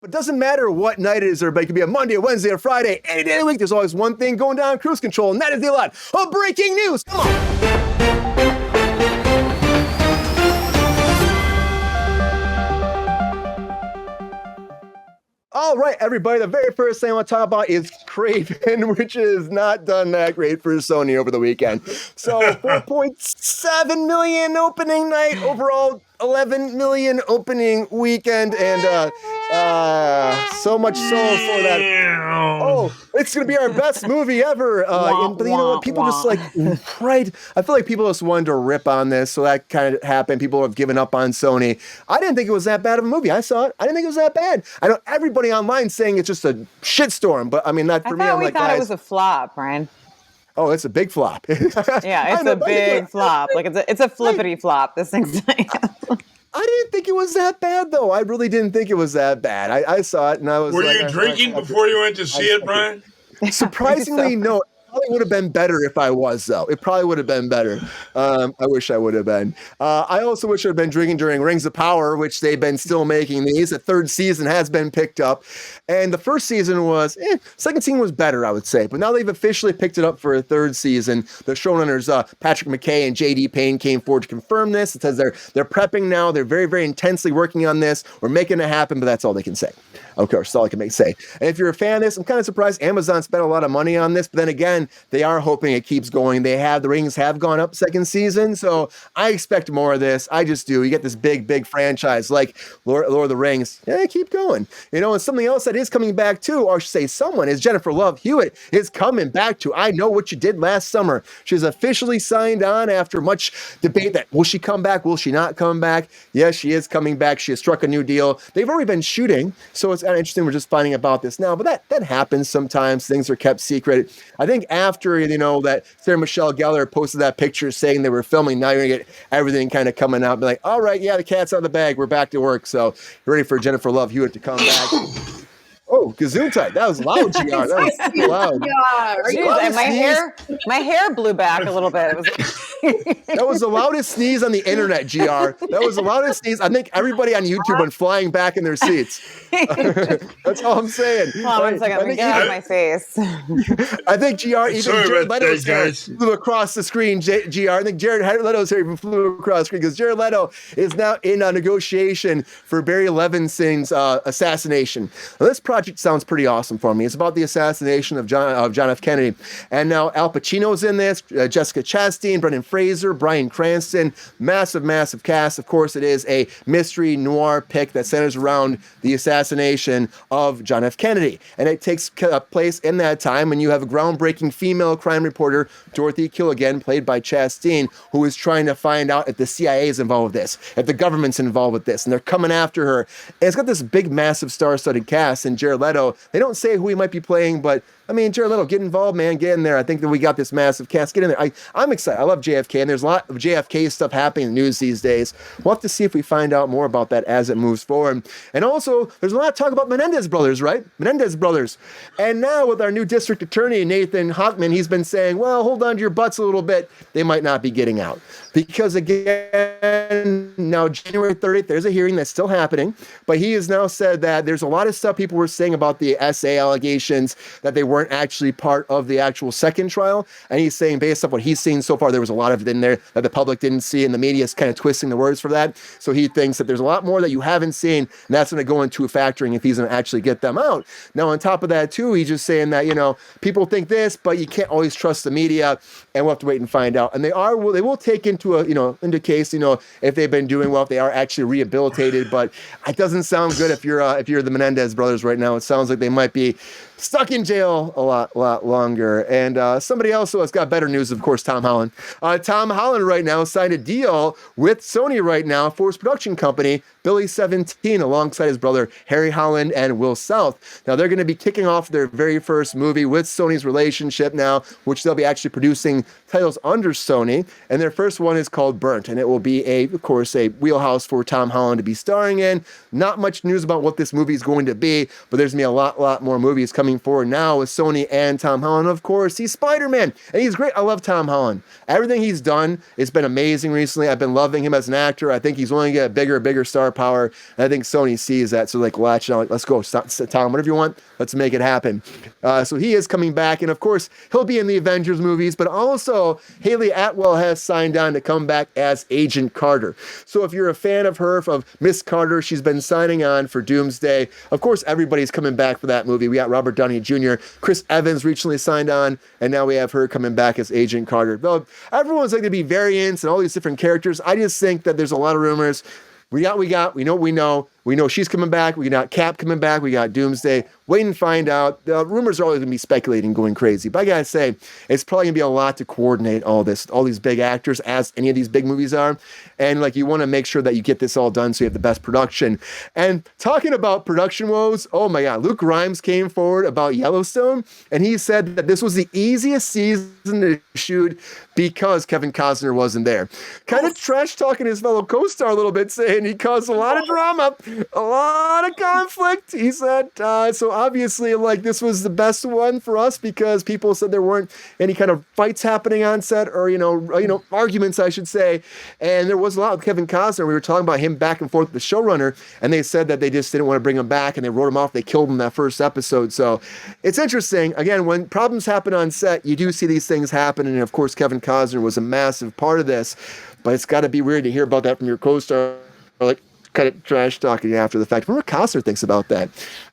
But it doesn't matter what night it is, everybody. It could be a Monday, a Wednesday, or Friday, any day of the week. There's always one thing going down on Cruise Control, and that is the lot of breaking news. Come on. All right, everybody, the very first thing I want to talk about is Kraven, which is not done that great for Sony over the weekend. So 4.7 million opening night, overall 11 million opening weekend, and so much so for that. Oh, it's going to be our best movie ever. But you know what? People just right? I feel like people just wanted to rip on this, so that kind of happened. People have given up on Sony. I didn't think it was that bad of a movie. I saw it. I didn't think it was that bad. I know everybody online saying it's just a shitstorm, but I mean, that for me, I'm like, thought it was a flop, Brian. Oh, it's a big flop. Yeah, it's a big flop. Like it's a flippity flop. This thing's I didn't think it was that bad, though. I really didn't think it was that bad. I saw it, and I was Were you drinking before you went to see it, Brian? Surprisingly, no. It probably would have been better if I was, though. It probably would have been better. I wish I would have been. I also wish I had been drinking during Rings of Power, which they've been still making these. The third season has been picked up. And the first season was, second season was better, I would say. But now they've officially picked it up for a third season. The showrunners, Patrick McKay and J.D. Payne, came forward to confirm this. It says they're prepping now. They're very, very intensely working on this. We're making it happen, but that's all they can say. Of course, that's all I can say. And if you're a fan of this, I'm kind of surprised Amazon spent a lot of money on this. But then again, they are hoping it keeps going. The ratings have gone up second season. So I expect more of this. I just do. You get this big, big franchise like Lord of the Rings. Yeah, keep going. You know, and something else that is coming back too, or I should say someone, is Jennifer Love Hewitt is coming back to I Know What You Did Last Summer. She's officially signed on after much debate that will she come back? Will she not come back? Yes, she is coming back. She has struck a new deal. They've already been shooting. So it's interesting. We're just finding about this now, but that happens sometimes. Things are kept secret. I think after, that Sarah Michelle Gellar posted that picture saying they were filming, now you're gonna get everything kind of coming out, be like, all right, yeah, the cat's out of the bag. We're back to work. So you're ready for Jennifer Love Hewitt to come back. Oh, Gesundheit. That was loud, GR. That was loud. Yeah, my hair blew back a little bit. That was the loudest sneeze on the internet, GR. That was the loudest sneeze. I think everybody on YouTube went flying back in their seats. That's all I'm saying. Hold on 1 second. Let me get out of my face. I think GR, even Jared Leto's hair flew across the screen, GR. I think Jared Leto's hair even flew across the screen because Jared Leto is now in a negotiation for Barry Levinson's assassination. Now, this project sounds pretty awesome for me. It's about the assassination of John F. Kennedy. And now Al Pacino's in this, Jessica Chastain, Brendan Fraser, Bryan Cranston, massive, massive cast. Of course, it is a mystery noir pick that centers around the assassination of John F. Kennedy. And it takes place in that time when you have a groundbreaking female crime reporter, Dorothy Killigan, played by Chastain, who is trying to find out if the CIA is involved with this, if the government's involved with this, and they're coming after her. And it's got this big, massive star-studded cast, and Jared Leto, they don't say who he might be playing, but I mean, Jared Leto, get involved, man. Get in there. I think that we got this massive cast. Get in there. I'm excited. I love JFK, and there's a lot of JFK stuff happening in the news these days. We'll have to see if we find out more about that as it moves forward. And also, there's a lot of talk about Menendez Brothers, right? Menendez Brothers. And now with our new district attorney, Nathan Hochman, he's been saying, well, hold on to your butts a little bit. They might not be getting out. Because again, now January 30th, there's a hearing that's still happening, but he has now said that there's a lot of stuff people were saying about the SA allegations that they weren't actually part of the actual second trial. And he's saying, based on what he's seen so far, there was a lot of it in there that the public didn't see, and the media is kind of twisting the words for that. So he thinks that there's a lot more that you haven't seen, and that's going to go into a factoring if he's going to actually get them out. Now, on top of that, too, he's just saying that, people think this, but you can't always trust the media, and we'll have to wait and find out. And they will take into case, if they've been doing well, if they are actually rehabilitated, but it doesn't sound good if you're the Menendez brothers right now. It sounds like they might be stuck in jail a lot longer. And somebody else who has got better news, of course, Tom Holland. Tom Holland right now signed a deal with Sony right now for his production company, Billy 17, alongside his brother Harry Holland and Will South. Now they're going to be kicking off their very first movie with Sony's relationship now, which they'll be actually producing titles under Sony. And their first one is called Burnt, and it will be of course, a wheelhouse for Tom Holland to be starring in. Not much news about what this movie is going to be, but there's going to be a lot more movies coming forward now with Sony and Tom Holland. Of course, he's Spider-Man, and he's great. I love Tom Holland. Everything he's done has been amazing recently. I've been loving him as an actor. I think he's only going to get a bigger star star power. And I think Sony sees that, so like latching on, like, let's go, Tom, whatever you want, let's make it happen. So he is coming back, and of course he'll be in the Avengers movies, but also Haley Atwell has signed on to come back as Agent Carter. So if you're a fan of her, of Miss Carter, she's been signing on for Doomsday. Of course, everybody's coming back for that movie. We got Robert Downey Jr., Chris Evans recently signed on, and now we have her coming back as Agent Carter. Though everyone's like to be variants and all these different characters. I just think that there's a lot of rumors. We know what we know. We know she's coming back. We got Cap coming back. We got Doomsday. Wait and find out. The rumors are always going to be speculating, going crazy. But I got to say, it's probably going to be a lot to coordinate all these big actors, as any of these big movies are. And like, you want to make sure that you get this all done so you have the best production. And talking about production woes, oh my God, Luke Grimes came forward about Yellowstone, and he said that this was the easiest season to shoot because Kevin Costner wasn't there. Kind of trash talking his fellow co-star a little bit, saying he caused a lot of drama, a lot of conflict. He said, so obviously, like, this was the best one for us because people said there weren't any kind of fights happening on set, or, arguments, I should say. And there was a lot with Kevin Costner. We were talking about him back and forth with the showrunner, and they said that they just didn't want to bring him back, and they wrote him off. They killed him that first episode. So it's interesting. Again, when problems happen on set, you do see these things happen. And of course, Kevin Costner was a massive part of this, but it's got to be weird to hear about that from your co-star, like, kind of trash talking after the fact. I wonder what Costner thinks about that.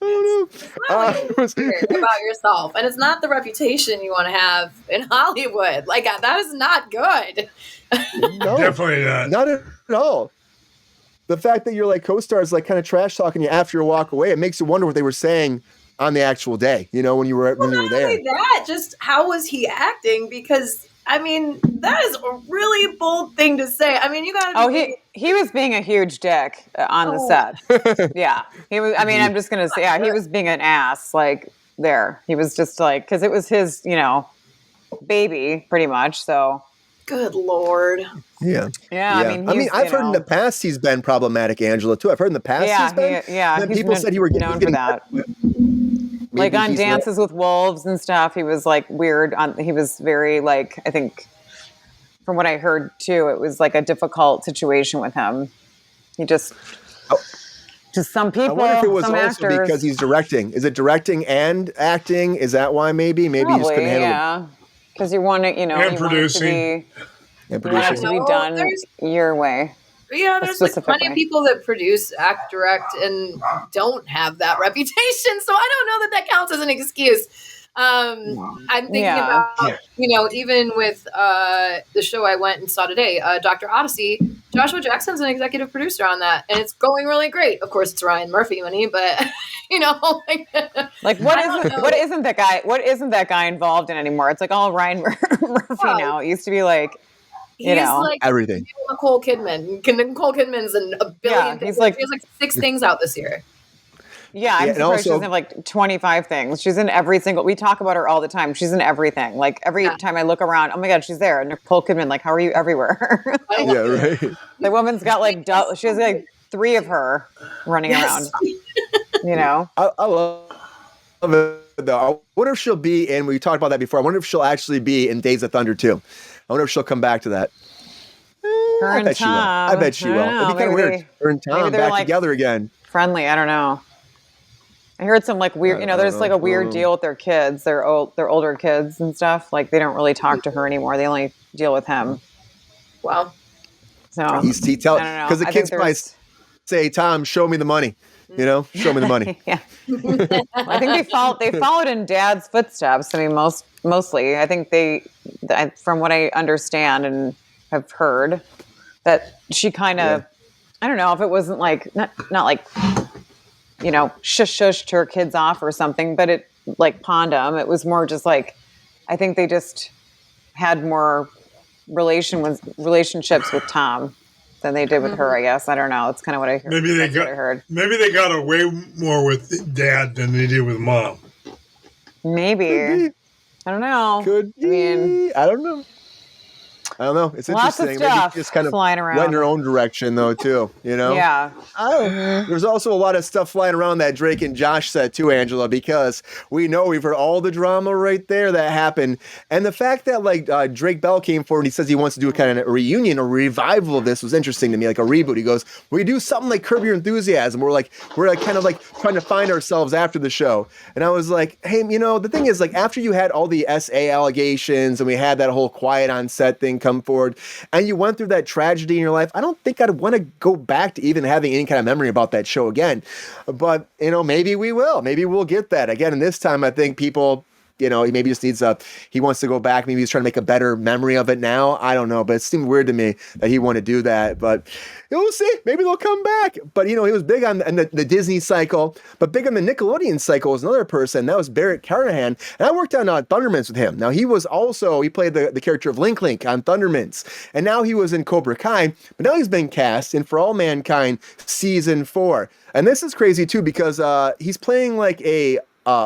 I don't know. About yourself, and it's not the reputation you want to have in Hollywood. Like, that is not good. No, definitely not at all. The fact that you're like co-stars, like, kind of trash talking you after you walk away, it makes you wonder what they were saying on the actual day. When you were there. Not only that, just how was he acting? Because I mean, that is a really bold thing to say. I mean, you got to. Oh, he was being a huge dick on the set. Yeah, he was. I mean, I'm just gonna say, yeah, he was being an ass. Like, there, he was just like, because it was his, baby, pretty much. So. Good Lord. Yeah. I mean, I've heard in the past he's been problematic, Angela, too. I've heard in the past he's been. And people said he were known for that. Like on Dances with Wolves and stuff, he was like weird. He was very like, I think, from what I heard too, it was like a difficult situation with him. He just, to some people, I wonder if it was also actors, because he's directing. Is it directing and acting? Is that why? Maybe he just couldn't handle. Yeah, because you want it, and producing. You want it to be done your way. Yeah, there's like plenty of people that produce, act, direct, and don't have that reputation. So I don't know that counts as an excuse. I'm thinking about, even with the show I went and saw today, Dr. Odyssey, Joshua Jackson's an executive producer on that, and it's going really great. Of course, it's Ryan Murphy money, but what isn't that guy involved in anymore? It's like all Ryan Murphy now. It used to be like. He's like everything. Nicole Kidman. Nicole Kidman's in a billion things. He has like 6 things out this year. Yeah, I'm surprised she doesn't have like 25 things. She's in every single. We talk about her all the time. She's in everything. Like every time I look around, oh my God, she's there. Nicole Kidman. Like, how are you everywhere? Yeah, right. The woman's got like she has like 3 of her running around. I love it though. I wonder if she'll be in. We talked about that before. I wonder if she'll actually be in Days of Thunder too. I wonder if she'll come back to that. I bet she will. I bet she will. It'd be kind of weird. Her and Tom back together again. Friendly. I don't know. I heard some like weird, there's like a weird deal with their kids. They're older kids and stuff. Like they don't really talk to her anymore. They only deal with him. Wow. So he tells, because the kids probably say, "Tom, show me the money." Show me the money. Yeah. I think they followed in Dad's footsteps. I mean, mostly. I think from what I understand and have heard, that she kind of, I don't know if it wasn't like not like, shushed her kids off or something, but it like pawned them. It was more just like, I think they just had more relationships with Tom than they did with her, I guess. I don't know. It's kind of what I heard. Maybe they got away more with Dad than they did with Mom. Maybe. I don't know. Could be. I don't know. I don't know. It's Lots interesting. of stuff Maybe just kind of flying around. went in her own direction, though, too. You know? Yeah. There's also a lot of stuff flying around that Drake and Josh said, too, Angela, because we've heard all the drama right there that happened. And the fact that, like, Drake Bell came forward and he says he wants to do a kind of a reunion, a revival of this was interesting to me, like a reboot. He goes, we do something like Curb Your Enthusiasm. We're kind of like trying to find ourselves after the show. And I was like, hey, the thing is, like, after you had all the SA allegations and we had that whole quiet on set thing come forward and you went through that tragedy in your life, I don't think I'd want to go back to even having any kind of memory about that show again. But, maybe we will. Maybe we'll get that again. And this time I think people, he maybe just needs he wants to go back. Maybe he's trying to make a better memory of it now. I don't know, but it seemed weird to me that he wanted to do that. But we'll see. Maybe they'll come back. But, he was big on the Disney cycle, but big on the Nickelodeon cycle was another person. That was Barrett Carnahan. And I worked on Thundermints with him. Now, he played the character of Link on Thundermints. And now he was in Cobra Kai, but now he's been cast in For All Mankind Season 4. And this is crazy, too, because he's playing like a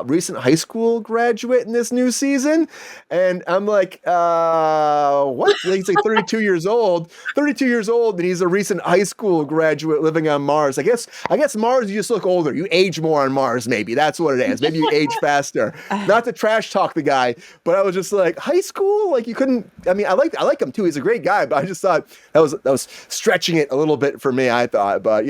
recent high school graduate in this new season. And I'm like, what? He's like 32 years old, and he's a recent high school graduate living on Mars. I guess Mars, you just look older. You age more on Mars, maybe. That's what it is. Maybe you age faster. Not to trash talk the guy, but I was just like, high school? Like, you couldn't, I like him too. He's a great guy, but I just thought that was stretching it a little bit for me, I thought. But,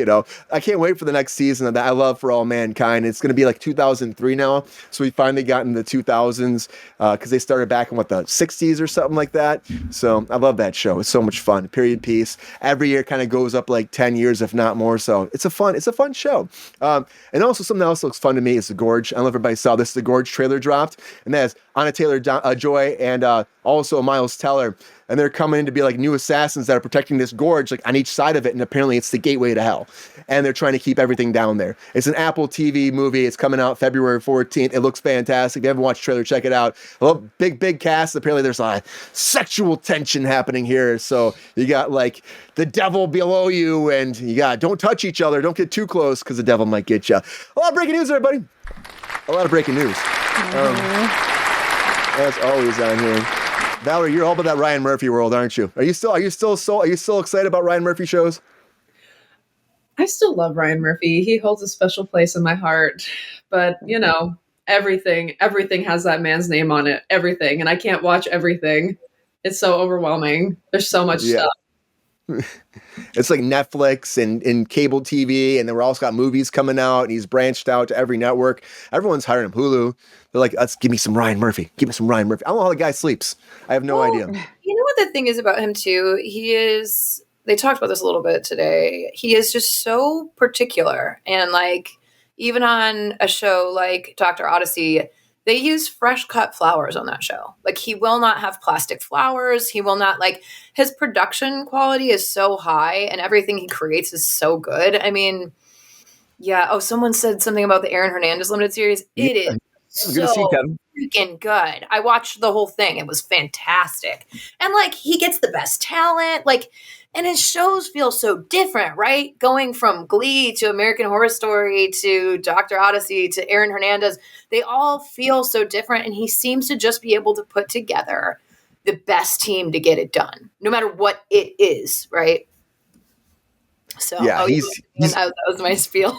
I can't wait for the next season of that. I love For All Mankind. It's going to be like 2003 now. So we finally got in the 2000s because they started back in the 60s or something like that. So I love that show. It's so much fun. Period piece. Every year kind of goes up like 10 years, if not more. So it's a fun show. And also something else that looks fun to me is The Gorge. I don't know if everybody saw this. The Gorge trailer dropped, and that has Anna Taylor-Joy and also Miles Teller. And they're coming in to be like new assassins that are protecting this gorge, like on each side of it. And apparently it's the gateway to hell. And they're trying to keep everything down there. It's an Apple TV movie. It's coming out February 14th. It looks fantastic. If you haven't watched the trailer, check it out. Big cast. Apparently there's a sexual tension happening here. So you got like the devil below you, and you got don't touch each other. Don't get too close because the devil might get you. A lot of breaking news, everybody. A lot of breaking news. As always on here. Valarie, you're all about that Ryan Murphy world, aren't you? Are you still excited about Ryan Murphy shows? I still love Ryan Murphy. He holds a special place in my heart. But, everything has that man's name on it. Everything. And I can't watch everything. It's so overwhelming. There's so much stuff. It's like Netflix and cable TV, and then we're also got movies coming out, and he's branched out to every network. Everyone's hiring him. Hulu. They're like, give me some Ryan Murphy. Give me some Ryan Murphy. I don't know how the guy sleeps. I have no idea. You know what the thing is about him too? They talked about this a little bit today. He is just so particular. And like, even on a show like Dr. Odyssey, they use fresh cut flowers on that show. Like, he will not have plastic flowers. He will not, his production quality is so high and everything he creates is so good. I mean, yeah. Oh, someone said something about the Aaron Hernandez limited series. It is so freaking good. I watched the whole thing. It was fantastic. And he gets the best talent. And his shows feel so different, right? Going from Glee to American Horror Story to Dr. Odyssey to Aaron Hernandez, they all feel so different. And he seems to just be able to put together the best team to get it done, no matter what it is, right? So yeah, that was my spiel.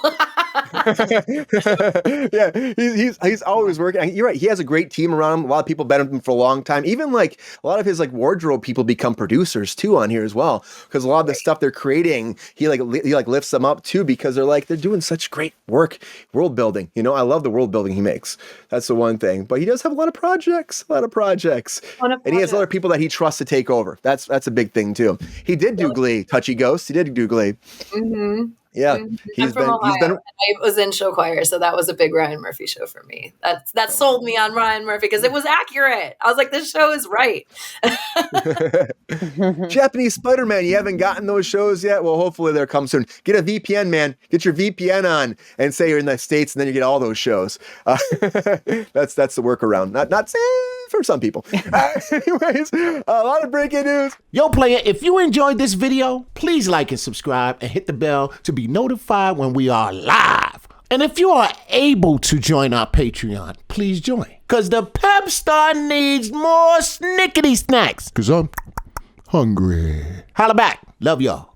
Yeah, he's always working. You're right. He has a great team around him. A lot of people been with him for a long time. Even a lot of his wardrobe people become producers too on here as well, because a lot of the stuff they're creating, he lifts them up too, because they're doing such great work, world building. I love the world building he makes. That's the one thing. But he does have a lot of projects. And he has other people that he trusts to take over. That's a big thing too. He did do Glee. Touchy Ghost. He did do Glee. Mm-hmm. Yeah, he's been. I was in show choir, so that was a big Ryan Murphy show for me. That sold me on Ryan Murphy because it was accurate. I was like, this show is right. Japanese Spider-Man, you haven't gotten those shows yet? Well, hopefully they'll come soon. Get a VPN, man. Get your VPN on and say you're in the States, and then you get all those shows. That's the workaround. Not safe for some people. Anyways, a lot of breaking news. Yo, player, if you enjoyed this video, please like and subscribe and hit the bell to be notified when we are live. And if you are able to join our Patreon, please join. Because the Pepestar needs more snickety snacks. Because hungry. Holla back. Love y'all.